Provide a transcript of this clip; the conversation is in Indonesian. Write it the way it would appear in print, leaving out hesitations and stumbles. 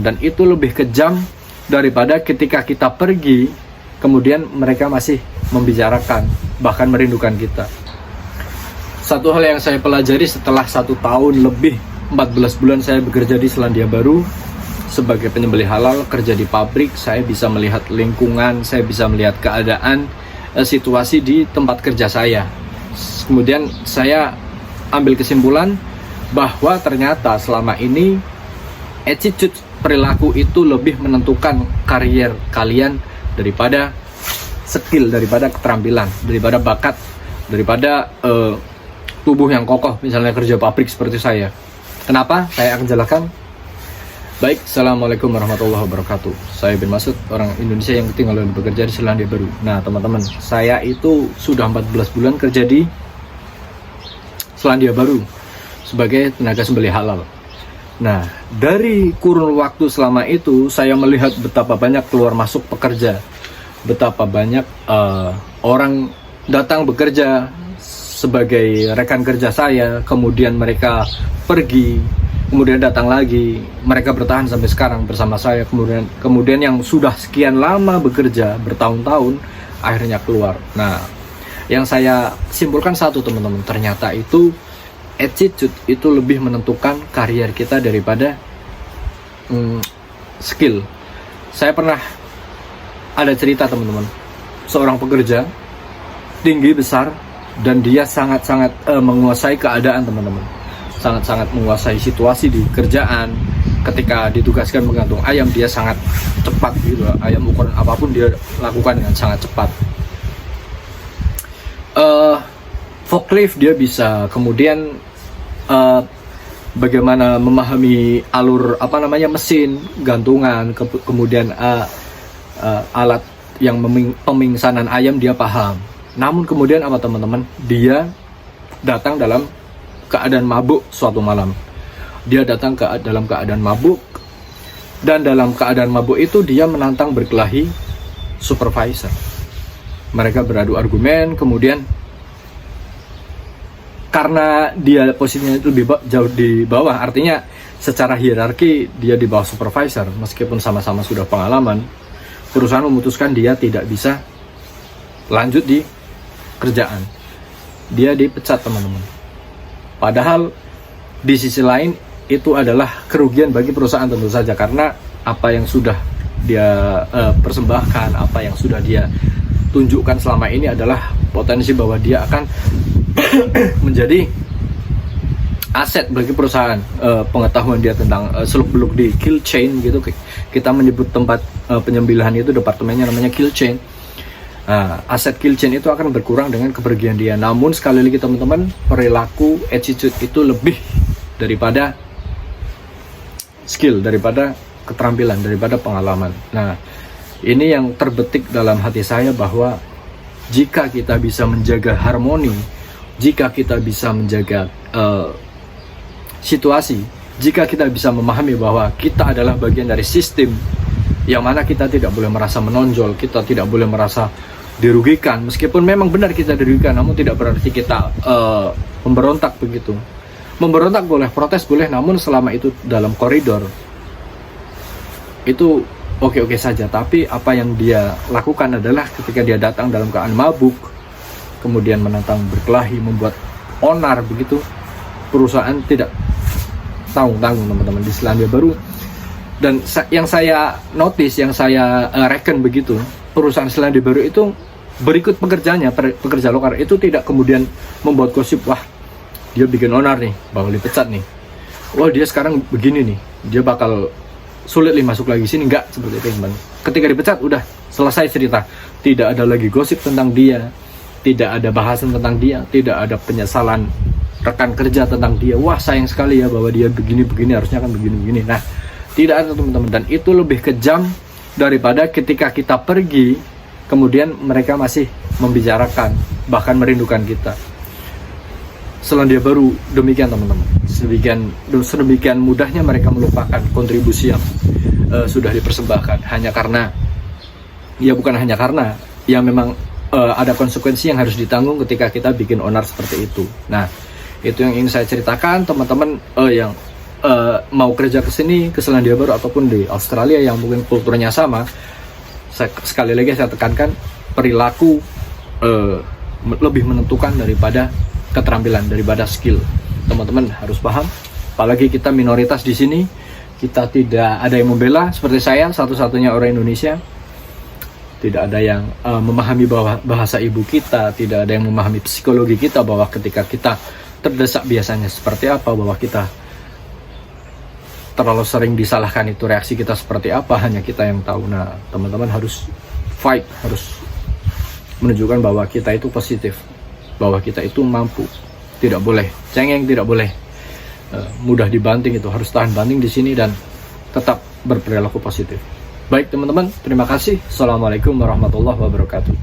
Dan itu lebih kejam daripada ketika kita pergi, kemudian mereka masih membicarakan, bahkan merindukan kita. Satu hal yang saya pelajari setelah 1 tahun lebih, 14 bulan saya bekerja di Selandia Baru sebagai penyembelih halal, kerja di pabrik, saya bisa melihat lingkungan, saya bisa melihat keadaan, situasi di tempat kerja saya. Kemudian saya ambil kesimpulan bahwa ternyata selama ini attitude, perilaku itu lebih menentukan karier kalian daripada skill, daripada keterampilan, daripada bakat, daripada tubuh yang kokoh, misalnya kerja pabrik seperti saya. Kenapa? Saya akan jelaskan. Baik, Assalamualaikum warahmatullahi wabarakatuh. Saya bin Masud, orang Indonesia yang tinggal dan bekerja di Selandia Baru. Nah teman-teman, saya itu sudah 14 bulan kerja di Selandia Baru sebagai tenaga sembelih halal. Nah, dari kurun waktu selama itu, saya melihat betapa banyak keluar masuk pekerja, betapa banyak orang datang bekerja sebagai rekan kerja saya, kemudian mereka pergi, kemudian datang lagi, mereka bertahan sampai sekarang bersama saya, kemudian yang sudah sekian lama bekerja, bertahun-tahun, akhirnya keluar. Nah, yang saya simpulkan satu teman-teman, ternyata itu attitude itu lebih menentukan karier kita daripada skill. Saya pernah ada cerita teman-teman, seorang pekerja tinggi besar dan dia sangat-sangat menguasai keadaan teman-teman, sangat-sangat menguasai situasi di kerjaan. Ketika ditugaskan menggantung ayam, dia sangat cepat gitu, ayam ukuran apapun dia lakukan dengan sangat cepat. Forklift dia bisa, kemudian bagaimana memahami alur mesin gantungan, kemudian alat yang pemingsanan ayam dia paham. Namun kemudian apa teman-teman, dia datang dalam keadaan mabuk suatu malam. Dia datang dalam keadaan mabuk, dan dalam keadaan mabuk itu dia menantang berkelahi supervisor. Mereka beradu argumen, kemudian karena dia posisinya itu lebih jauh di bawah, artinya secara hierarki dia di bawah supervisor, meskipun sama-sama sudah pengalaman, perusahaan memutuskan dia tidak bisa lanjut di kerjaan. Dia dipecat teman-teman. Padahal di sisi lain itu adalah kerugian bagi perusahaan tentu saja, karena apa yang sudah dia persembahkan, apa yang sudah dia tunjukkan selama ini adalah potensi bahwa dia akan menjadi aset bagi perusahaan. Pengetahuan dia tentang seluk-beluk di kill chain gitu, kita menyebut tempat penyembelihan itu departemennya namanya kill chain. Aset kill chain itu akan berkurang dengan kepergian dia. Namun sekali lagi teman-teman, perilaku, attitude itu lebih daripada skill, daripada keterampilan, daripada pengalaman. Nah, ini yang terbetik dalam hati saya, bahwa jika kita bisa menjaga harmoni, jika kita bisa menjaga situasi, jika kita bisa memahami bahwa kita adalah bagian dari sistem yang mana kita tidak boleh merasa menonjol, kita tidak boleh merasa dirugikan, meskipun memang benar kita dirugikan, namun tidak berarti kita memberontak begitu. Memberontak boleh, protes boleh, namun selama itu dalam koridor itu oke-oke saja. Tapi apa yang dia lakukan adalah ketika dia datang dalam keadaan mabuk, kemudian menantang berkelahi, membuat onar begitu, perusahaan tidak tanggung-tanggung teman-teman di Selandia Baru. Dan yang saya notice, yang saya reckon begitu, perusahaan Selandia Baru itu berikut pekerjanya, pekerja lokal itu tidak kemudian membuat gosip, wah dia bikin onar nih, bakal dipecat nih, wah dia sekarang begini nih, dia bakal sulit nih masuk lagi sini. Enggak seperti itu teman. Ketika dipecat udah selesai cerita, tidak ada lagi gosip tentang dia, tidak ada bahasan tentang dia, tidak ada penyesalan rekan kerja tentang dia, wah sayang sekali ya bahwa dia begini-begini, harusnya kan begini-begini. Nah, tidak ada teman-teman. Dan itu lebih kejam daripada ketika kita pergi, kemudian mereka masih membicarakan, bahkan merindukan kita. Selandia Baru demikian teman-teman, sedemikian mudahnya mereka melupakan kontribusi yang sudah dipersembahkan, hanya karena, ya bukan hanya karena, ya memang ada konsekuensi yang harus ditanggung ketika kita bikin onar seperti itu. Nah, itu yang ingin saya ceritakan teman-teman, yang mau kerja ke sini, ke Selandia Baru ataupun di Australia yang mungkin kulturnya sama, sekali lagi saya tekankan, perilaku lebih menentukan daripada keterampilan, daripada skill. Teman-teman harus paham, apalagi kita minoritas di sini, kita tidak ada yang membela, seperti saya satu-satunya orang Indonesia, tidak ada yang memahami bahasa ibu kita, tidak ada yang memahami psikologi kita, bahwa ketika kita terdesak biasanya seperti apa, bahwa kita terlalu sering disalahkan itu reaksi kita seperti apa, hanya kita yang tahu. Nah, teman-teman harus fight, harus menunjukkan bahwa kita itu positif, bahwa kita itu mampu, tidak boleh cengeng, tidak boleh mudah dibanting, itu harus tahan banting di sini dan tetap berperilaku positif. Baik teman-teman, terima kasih. Assalamualaikum warahmatullahi wabarakatuh.